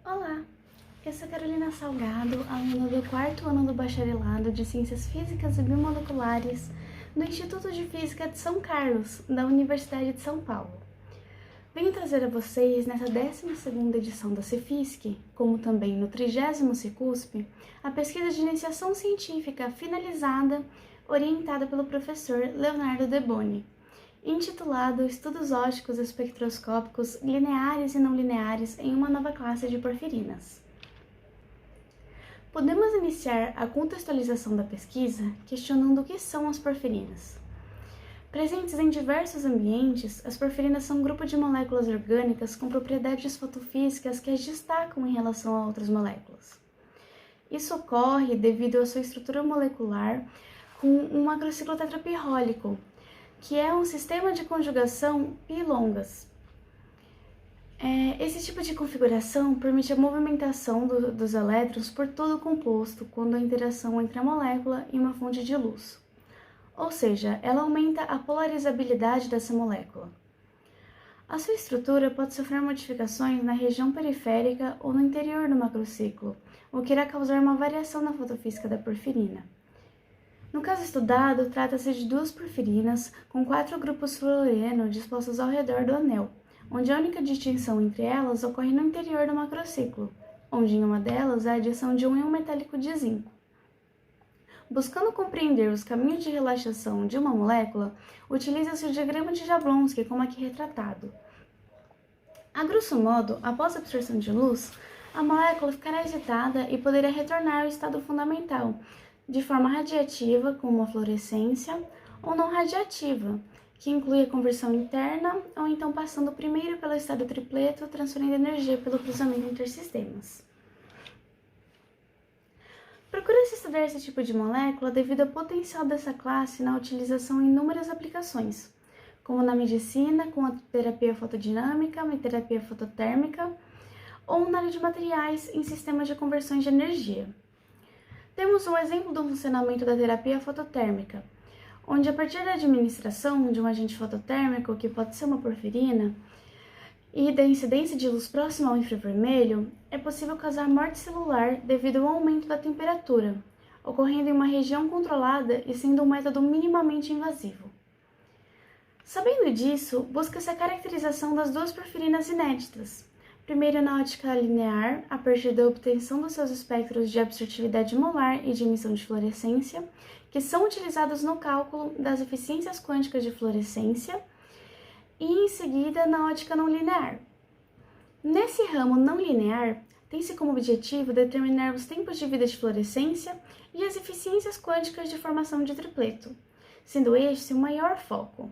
Olá, eu sou Carolina Salgado, aluna do 4º ano do Bacharelado de Ciências Físicas e Biomoleculares do Instituto de Física de São Carlos, da Universidade de São Paulo. Venho trazer a vocês, nessa 12ª edição da Cefisc, como também no 30º Cicusp, a pesquisa de iniciação científica finalizada, orientada pelo professor Leonardo Deboni, intitulado Estudos ópticos espectroscópicos lineares e não lineares em uma nova classe de porfirinas. Podemos iniciar a contextualização da pesquisa questionando o que são as porfirinas. Presentes em diversos ambientes, as porfirinas são um grupo de moléculas orgânicas com propriedades fotofísicas que as destacam em relação a outras moléculas. Isso ocorre devido à sua estrutura molecular com um macrociclo tetrapirrólico, que é um sistema de conjugação pi-longas. Esse tipo de configuração permite a movimentação dos elétrons por todo o composto quando há interação entre a molécula e uma fonte de luz. Ou seja, ela aumenta a polarizabilidade dessa molécula. A sua estrutura pode sofrer modificações na região periférica ou no interior do macrociclo, o que irá causar uma variação na fotofísica da porfirina. No caso estudado, trata-se de duas porfirinas com 4 grupos fluoreno dispostos ao redor do anel, onde a única distinção entre elas ocorre no interior do macrociclo, onde em uma delas há a adição de um íon metálico de zinco. Buscando compreender os caminhos de relaxação de uma molécula, utiliza-se o diagrama de Jablonski como aqui retratado. A grosso modo, após a absorção de luz, a molécula ficará agitada e poderá retornar ao estado fundamental, de forma radiativa, como a fluorescência, ou não radiativa, que inclui a conversão interna, ou então passando primeiro pelo estado tripleto, transferindo energia pelo cruzamento entre sistemas. Procura-se estudar esse tipo de molécula devido ao potencial dessa classe na utilização em inúmeras aplicações, como na medicina, com a terapia fotodinâmica, a terapia fototérmica, ou na área de materiais em sistemas de conversão de energia. Temos um exemplo do funcionamento da terapia fototérmica, onde a partir da administração de um agente fototérmico, que pode ser uma porfirina, e da incidência de luz próxima ao infravermelho, é possível causar morte celular devido ao aumento da temperatura, ocorrendo em uma região controlada e sendo um método minimamente invasivo. Sabendo disso, busca-se a caracterização das duas porfirinas inéditas, primeiro na ótica linear, a partir da obtenção dos seus espectros de absortividade molar e de emissão de fluorescência, que são utilizados no cálculo das eficiências quânticas de fluorescência, e em seguida na ótica não linear. Nesse ramo não linear, tem-se como objetivo determinar os tempos de vida de fluorescência e as eficiências quânticas de formação de tripleto, sendo este o maior foco.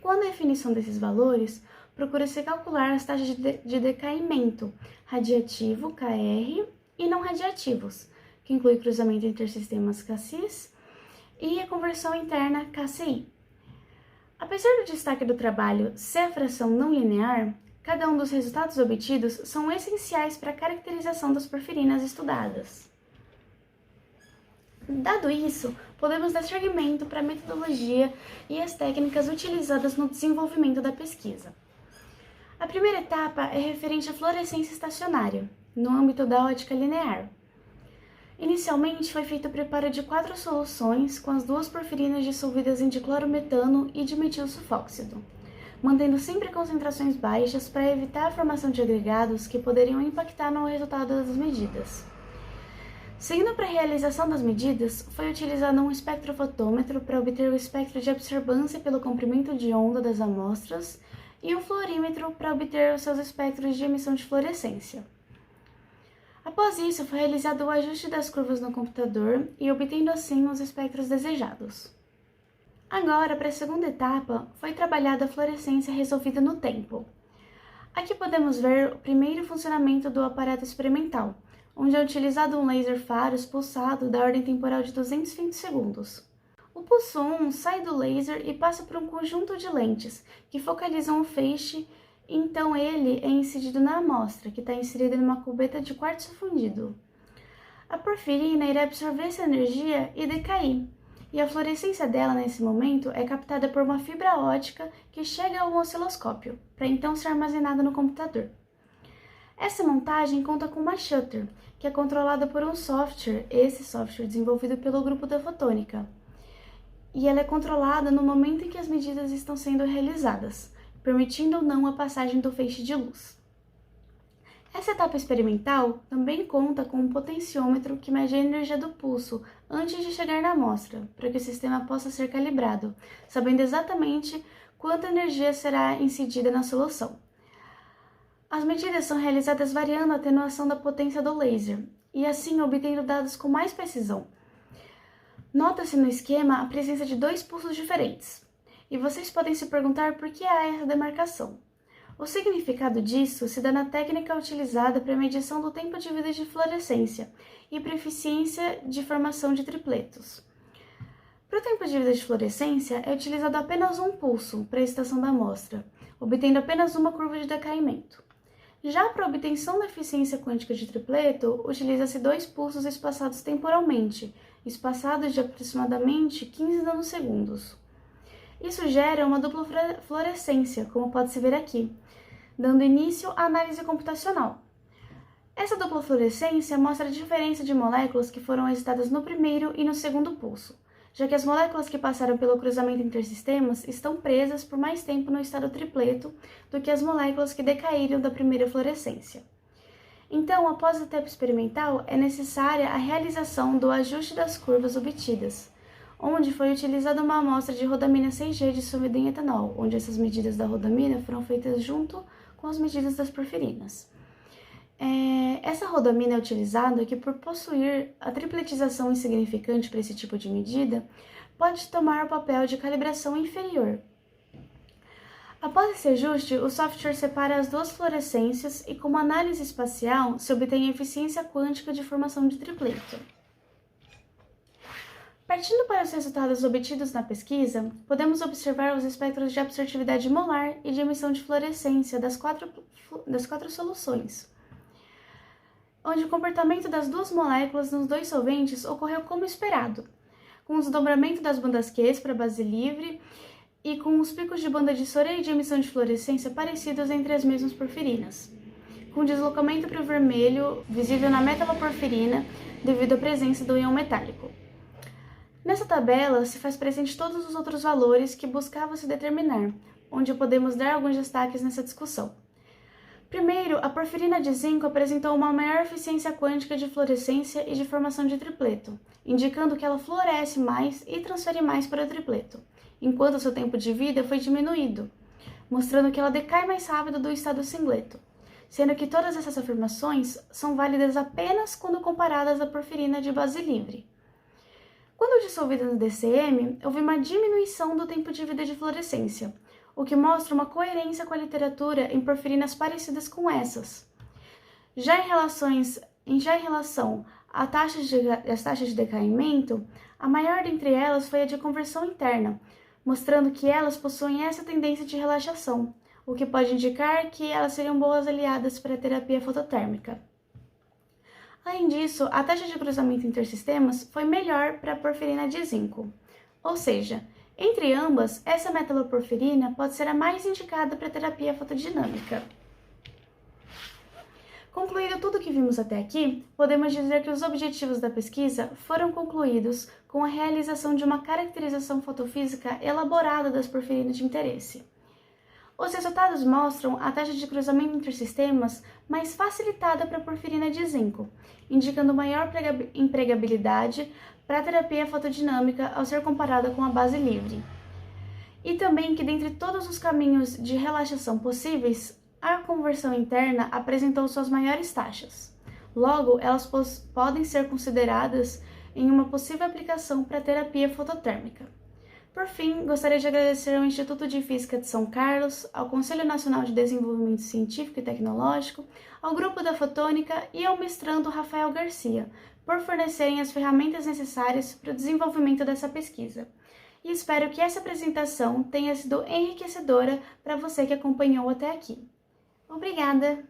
Quando a definição desses valores, procura-se calcular as taxas de decaimento radiativo, KR, e não radiativos, que inclui cruzamento entre sistemas KCIS e a conversão interna KCI. Apesar do destaque do trabalho ser a fração não linear, cada um dos resultados obtidos são essenciais para a caracterização das porfirinas estudadas. Dado isso, podemos dar seguimento para a metodologia e as técnicas utilizadas no desenvolvimento da pesquisa. A primeira etapa é referente à fluorescência estacionária, no âmbito da ótica linear. Inicialmente foi feito o preparo de 4 soluções com as duas porfirinas dissolvidas em diclorometano e dimetilsulfóxido, mantendo sempre concentrações baixas para evitar a formação de agregados que poderiam impactar no resultado das medidas. Seguindo para a realização das medidas, foi utilizado um espectrofotômetro para obter o espectro de absorbância pelo comprimento de onda das amostras e um fluorímetro para obter os seus espectros de emissão de fluorescência. Após isso, foi realizado o ajuste das curvas no computador e obtendo assim os espectros desejados. Agora, para a segunda etapa, foi trabalhada a fluorescência resolvida no tempo. Aqui podemos ver o primeiro funcionamento do aparato experimental, onde é utilizado um laser faros pulsado da ordem temporal de 220 segundos. O pulso 1 sai do laser e passa por um conjunto de lentes, que focalizam o feixe, então ele é incidido na amostra, que está inserida em uma cubeta de quartzo fundido. A porfirina irá absorver essa energia e decair, e a fluorescência dela nesse momento é captada por uma fibra ótica que chega ao osciloscópio, para então ser armazenada no computador. Essa montagem conta com uma shutter, que é controlada por um software, esse software desenvolvido pelo grupo da fotônica. E ela é controlada no momento em que as medidas estão sendo realizadas, permitindo ou não a passagem do feixe de luz. Essa etapa experimental também conta com um potenciômetro que mede a energia do pulso antes de chegar na amostra, para que o sistema possa ser calibrado, sabendo exatamente quanta energia será incidida na solução. As medidas são realizadas variando a atenuação da potência do laser, e assim obtendo dados com mais precisão. Nota-se no esquema a presença de 2 pulsos diferentes, e vocês podem se perguntar por que há essa demarcação. O significado disso se dá na técnica utilizada para a medição do tempo de vida de fluorescência e para a eficiência de formação de tripletos. Para o tempo de vida de fluorescência, é utilizado apenas um pulso para a estação da amostra, obtendo apenas uma curva de decaimento. Já para a obtenção da eficiência quântica de tripleto, utiliza-se 2 pulsos espaçados temporalmente, espaçados de aproximadamente 15 nanosegundos. Isso gera uma dupla fluorescência, como pode-se ver aqui, dando início à análise computacional. Essa dupla fluorescência mostra a diferença de moléculas que foram excitadas no primeiro e no segundo pulso, já que as moléculas que passaram pelo cruzamento intersistemas estão presas por mais tempo no estado tripleto do que as moléculas que decaíram da primeira fluorescência. Então, após a etapa experimental, é necessária a realização do ajuste das curvas obtidas, onde foi utilizada uma amostra de rodamina 6G dissolvida em etanol, onde essas medidas da rodamina foram feitas junto com as medidas das porfirinas. Essa rodamina é utilizada que, por possuir a tripletização insignificante para esse tipo de medida, pode tomar o papel de calibração inferior. Após esse ajuste, o software separa as 2 fluorescências e, com uma análise espacial, se obtém a eficiência quântica de formação de tripleto. Partindo para os resultados obtidos na pesquisa, podemos observar os espectros de absortividade molar e de emissão de fluorescência das quatro soluções, onde o comportamento das 2 moléculas nos 2 solventes ocorreu como esperado, com o desdobramento das bandas Q para a base livre e com os picos de banda de Sorey e de emissão de fluorescência parecidos entre as mesmas porfirinas, com deslocamento para o vermelho visível na metaloporfirina devido à presença do íon metálico. Nessa tabela se faz presente todos os outros valores que buscava se determinar, onde podemos dar alguns destaques nessa discussão. Primeiro, a porfirina de zinco apresentou uma maior eficiência quântica de fluorescência e de formação de tripleto, indicando que ela fluoresce mais e transfere mais para o tripleto, enquanto seu tempo de vida foi diminuído, mostrando que ela decai mais rápido do estado singleto, sendo que todas essas afirmações são válidas apenas quando comparadas à porfirina de base livre. Quando dissolvida no DCM, houve uma diminuição do tempo de vida de fluorescência, o que mostra uma coerência com a literatura em porfirinas parecidas com essas. Já em relação às taxas de decaimento, a maior dentre elas foi a de conversão interna, mostrando que elas possuem essa tendência de relaxação, o que pode indicar que elas seriam boas aliadas para a terapia fototérmica. Além disso, a taxa de cruzamento intersistemas foi melhor para a porfirina de zinco, ou seja, entre ambas, essa metaloporfirina pode ser a mais indicada para a terapia fotodinâmica. Concluído tudo o que vimos até aqui, podemos dizer que os objetivos da pesquisa foram concluídos com a realização de uma caracterização fotofísica elaborada das porfirinas de interesse. Os resultados mostram a taxa de cruzamento entre sistemas mais facilitada para a porfirina de zinco, indicando maior empregabilidade para a terapia fotodinâmica ao ser comparada com a base livre. E também que, dentre todos os caminhos de relaxação possíveis, a conversão interna apresentou suas maiores taxas. Logo, elas podem ser consideradas em uma possível aplicação para a terapia fototérmica. Por fim, gostaria de agradecer ao Instituto de Física de São Carlos, ao Conselho Nacional de Desenvolvimento Científico e Tecnológico, ao Grupo da Fotônica e ao mestrando Rafael Garcia, por fornecerem as ferramentas necessárias para o desenvolvimento dessa pesquisa. E espero que essa apresentação tenha sido enriquecedora para você que acompanhou até aqui. Obrigada!